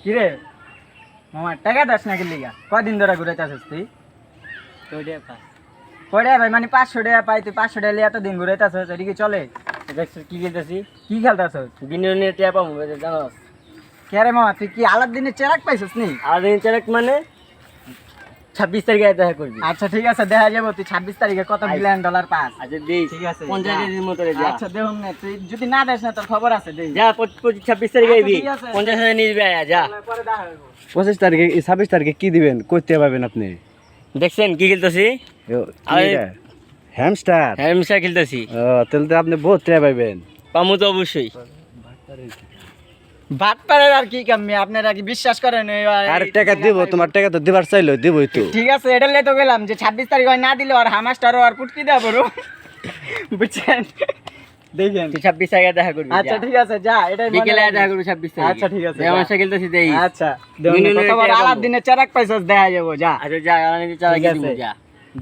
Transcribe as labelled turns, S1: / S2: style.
S1: কিরে মামা টাকা দাস নাকি লিগা কদিন ধরে ঘুরাইতেছিস তুই কয়টা ভাই মানে 500 টাকা পাই তুই 500 টাকা লিয়ে এতদিন ঘুরাইতেছিস এটা কি চলে
S2: কি খেলতেছি
S1: কি খেলতেছিস
S2: বিনোদনের টিয়া পাবো জানোস
S1: কে রে মামা তুই কি আলাদিনের চেরাক পাইছিস নি
S2: আলাদিন চেরাক মানে 26 তারিখে দেখা করবি
S1: আচ্ছা ঠিক আছে দেখা যাবো তুই 26 তারিখে কত বিলিয়ন ডলার পাস
S2: আচ্ছা দেই
S1: ঠিক আছে
S2: 50 কেজির মতো রে যা
S1: আচ্ছা দেখুন না তুই যদি না দেস না তোর খবর আছে দেই
S2: যা 26 তারিখে আইবি
S1: ঠিক আছে।
S2: 50,000 নিবি আয়া যা
S1: পরে দেখা হইবো
S3: 25 তারিখে 26 তারিখে কি দিবেন করতে পারবেন আপনি
S2: দেখছেন কি খেলতেছি
S3: হ্যামস্টার
S2: হ্যামস্টার খেলতেছি
S3: তাহলে তো আপনি বহুত টাকা পাইবেন
S2: পামু তো অবশ্যই
S1: ভাত পারের আর কি কামি আপনারা কি বিশ্বাস করেন
S3: আর টাকা দিব তোমার টাকা তো দিবার চাইলো দিবই তো
S1: ঠিক আছে এটা লে তো গেলাম যে 26 তারিখ হয় না দিলে আর হামাস্টারও আর পুটকি দেব বড় বুঝছেন দেখেন
S2: তুই 26 তারিখে দেখা করবি
S1: আচ্ছা ঠিক আছে যা এটাই
S2: বিকেলে দেখা করবি 26 তারিখে
S1: আচ্ছা ঠিক আছে
S2: হ্যামস্টার খেলতেছি দেই
S1: আচ্ছা কতবার আলাদিনের চেরাক পাইছস দেখা যাবো যা
S2: আচ্ছা যা আলাদিন চেরাক
S1: ঠিক আছে।
S2: দিব যা